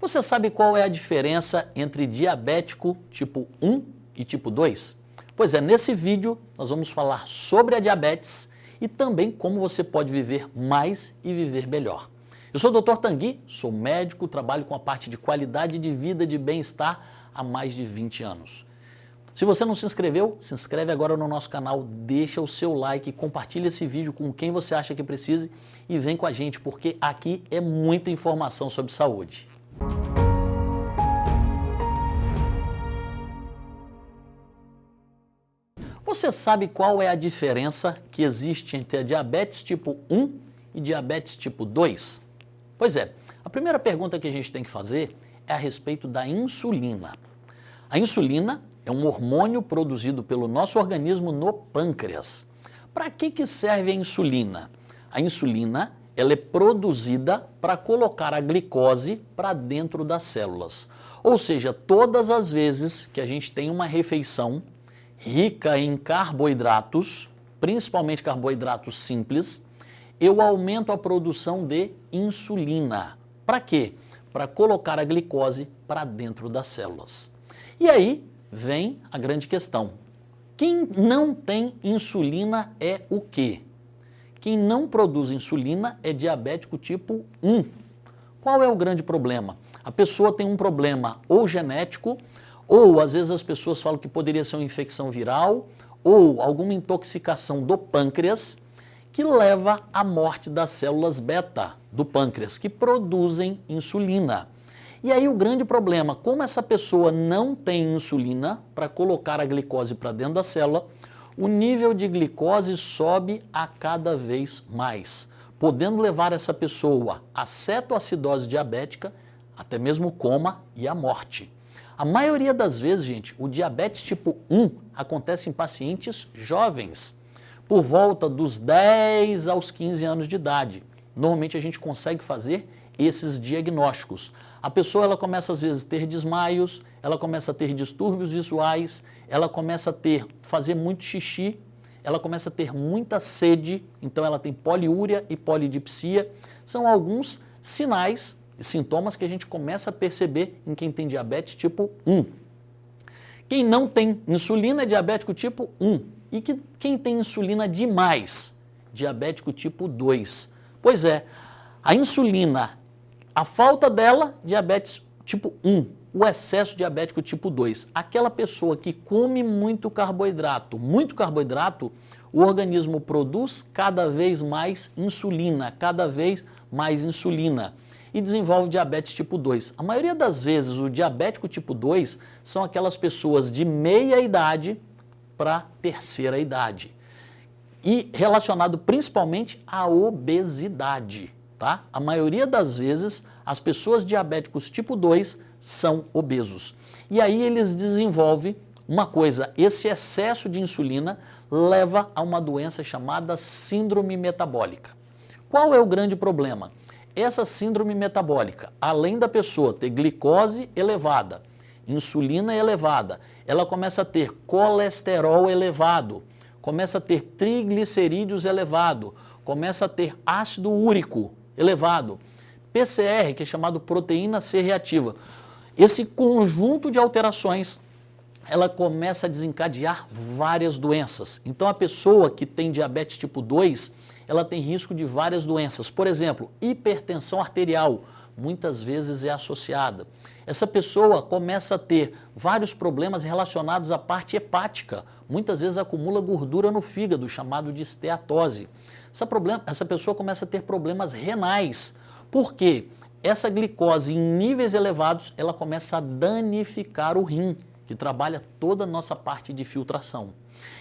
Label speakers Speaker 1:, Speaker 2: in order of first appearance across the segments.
Speaker 1: Você sabe qual é a diferença entre diabético tipo 1 e tipo 2? Pois é, nesse vídeo nós vamos falar sobre a diabetes e também como você pode viver mais e viver melhor. Eu sou o Dr. Tanguy, sou médico, trabalho com a parte de qualidade de vida e de bem-estar há mais de 20 anos. Se você não se inscreveu, se inscreve agora no nosso canal, deixa o seu like, compartilha esse vídeo com quem você acha que precise e vem com a gente, porque aqui é muita informação sobre saúde. Você sabe qual é a diferença que existe entre a diabetes tipo 1 e diabetes tipo 2? Pois é, a primeira pergunta que a gente tem que fazer é a respeito da insulina. A insulina é um hormônio produzido pelo nosso organismo no pâncreas. Para que serve a insulina? A insulina ela é produzida para colocar a glicose para dentro das células. Ou seja, todas as vezes que a gente tem uma refeição rica em carboidratos, principalmente carboidratos simples, eu aumento a produção de insulina. Para quê? Para colocar a glicose para dentro das células. E aí vem a grande questão. Quem não tem insulina é o quê? Quem não produz insulina é diabético tipo 1. Qual é o grande problema? A pessoa tem um problema ou genético, ou às vezes as pessoas falam que poderia ser uma infecção viral, ou alguma intoxicação do pâncreas, que leva à morte das células beta do pâncreas, que produzem insulina. E aí o grande problema, como essa pessoa não tem insulina para colocar a glicose para dentro da célula, o nível de glicose sobe a cada vez mais, podendo levar essa pessoa a cetoacidose diabética, até mesmo coma e a morte. A maioria das vezes, gente, o diabetes tipo 1 acontece em pacientes jovens, por volta dos 10 aos 15 anos de idade. Normalmente a gente consegue fazer esses diagnósticos. A pessoa ela começa às vezes a ter desmaios, ela começa a ter distúrbios visuais, ela começa a fazer muito xixi, ela começa a ter muita sede, então ela tem poliúria e polidipsia. São alguns sinais e sintomas que a gente começa a perceber em quem tem diabetes tipo 1. Quem não tem insulina é diabético tipo 1. E quem tem insulina demais? Diabético tipo 2. Pois é, a insulina, a falta dela, diabetes tipo 1. O excesso diabético tipo 2. Aquela pessoa que come muito carboidrato, o organismo produz cada vez mais insulina, e desenvolve diabetes tipo 2. A maioria das vezes o diabético tipo 2 são aquelas pessoas de meia idade para terceira idade. E relacionado principalmente à obesidade, tá? A maioria das vezes as pessoas diabéticos tipo 2 são obesos. E aí eles desenvolvem uma coisa, esse excesso de insulina leva a uma doença chamada síndrome metabólica. Qual é o grande problema? Essa síndrome metabólica, além da pessoa ter glicose elevada, insulina elevada, ela começa a ter colesterol elevado, começa a ter triglicerídeos elevado, começa a ter ácido úrico elevado, PCR, que é chamado proteína C reativa. Esse conjunto de alterações, ela começa a desencadear várias doenças. Então a pessoa que tem diabetes tipo 2, ela tem risco de várias doenças. Por exemplo, hipertensão arterial, muitas vezes é associada. Essa pessoa começa a ter vários problemas relacionados à parte hepática. Muitas vezes acumula gordura no fígado, chamado de esteatose. Essa pessoa começa a ter problemas renais. Por quê? Essa glicose em níveis elevados, ela começa a danificar o rim, que trabalha toda a nossa parte de filtração.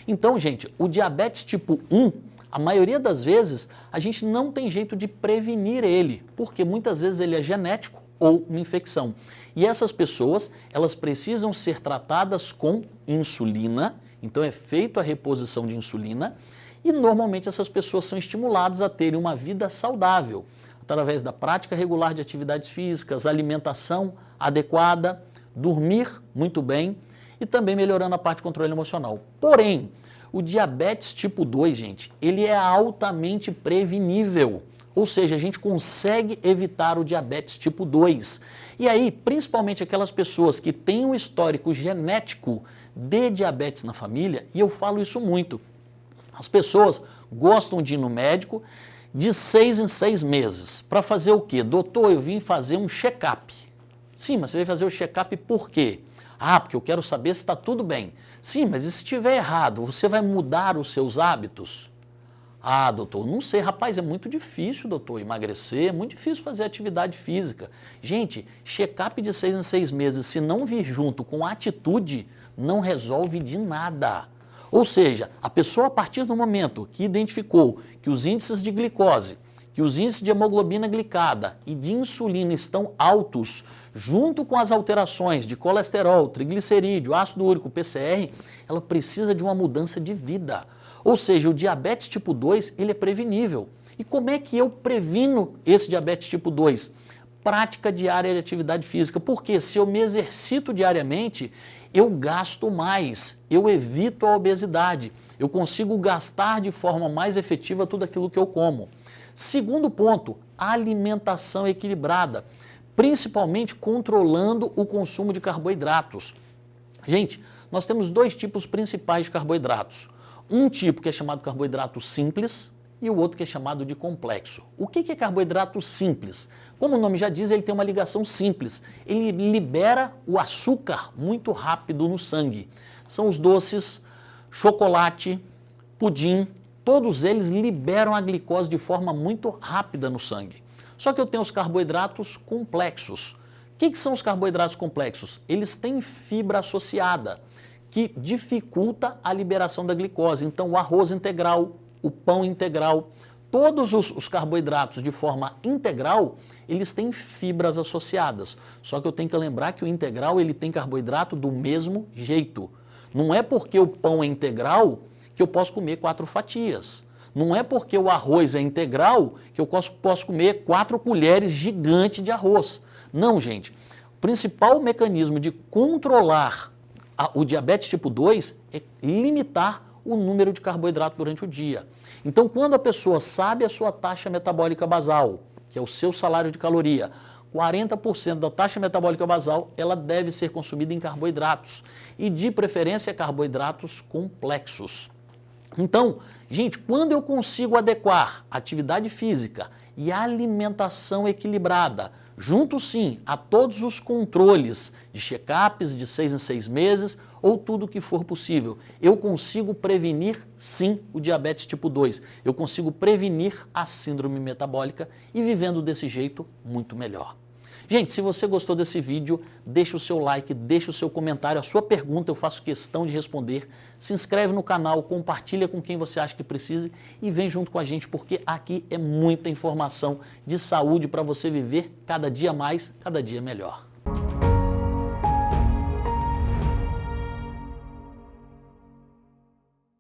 Speaker 1: Então, gente, o diabetes tipo 1, a maioria das vezes, a gente não tem jeito de prevenir ele, porque muitas vezes ele é genético ou uma infecção. E essas pessoas, elas precisam ser tratadas com insulina, então é feita a reposição de insulina, e normalmente essas pessoas são estimuladas a terem uma vida saudável, através da prática regular de atividades físicas, alimentação adequada, dormir muito bem e também melhorando a parte de controle emocional. Porém, o diabetes tipo 2, gente, ele é altamente prevenível. Ou seja, a gente consegue evitar o diabetes tipo 2. E aí, principalmente aquelas pessoas que têm um histórico genético de diabetes na família, e eu falo isso muito, as pessoas gostam de ir no médico de 6 em 6 meses. Para fazer o quê? Doutor, eu vim fazer um check-up. Sim, mas você vai fazer o check-up por quê? Ah, porque eu quero saber se está tudo bem. Sim, mas e se estiver errado, você vai mudar os seus hábitos? Ah, doutor, não sei, rapaz, é muito difícil, doutor, emagrecer, é muito difícil fazer atividade física. Gente, check-up de 6 em 6 meses, se não vir junto com atitude, não resolve de nada. Ou seja, a pessoa a partir do momento que identificou que os índices de glicose, que os índices de hemoglobina glicada e de insulina estão altos, junto com as alterações de colesterol, triglicerídeo, ácido úrico, PCR, ela precisa de uma mudança de vida. Ou seja, o diabetes tipo 2, ele é prevenível. E como é que eu previno esse diabetes tipo 2? Prática diária de atividade física. Porque se eu me exercito diariamente, eu gasto mais, eu evito a obesidade, eu consigo gastar de forma mais efetiva tudo aquilo que eu como. Segundo ponto, alimentação equilibrada, principalmente controlando o consumo de carboidratos. Gente, nós temos 2 tipos principais de carboidratos. Um tipo que é chamado carboidrato simples e o outro que é chamado de complexo. O que é carboidrato simples? Como o nome já diz, ele tem uma ligação simples. Ele libera o açúcar muito rápido no sangue. São os doces, chocolate, pudim, todos eles liberam a glicose de forma muito rápida no sangue. Só que eu tenho os carboidratos complexos. O que são os carboidratos complexos? Eles têm fibra associada, que dificulta a liberação da glicose. Então, o arroz integral, o pão integral, todos os carboidratos de forma integral, eles têm fibras associadas. Só que eu tenho que lembrar que o integral ele tem carboidrato do mesmo jeito. Não é porque o pão é integral que eu posso comer 4 fatias. Não é porque o arroz é integral que eu posso comer 4 colheres gigantes de arroz. Não, gente. O principal mecanismo de controlar o diabetes tipo 2 é limitar o número de carboidrato durante o dia. Então, quando a pessoa sabe a sua taxa metabólica basal, que é o seu salário de caloria, 40% da taxa metabólica basal, ela deve ser consumida em carboidratos e, de preferência, carboidratos complexos. Então, gente, quando eu consigo adequar atividade física e alimentação equilibrada, junto sim a todos os controles de check-ups de 6 em 6 meses ou tudo o que for possível, eu consigo prevenir sim o diabetes tipo 2. Eu consigo prevenir a síndrome metabólica e vivendo desse jeito muito melhor. Gente, se você gostou desse vídeo, deixa o seu like, deixa o seu comentário, a sua pergunta eu faço questão de responder. Se inscreve no canal, compartilha com quem você acha que precise e vem junto com a gente porque aqui é muita informação de saúde para você viver cada dia mais, cada dia melhor.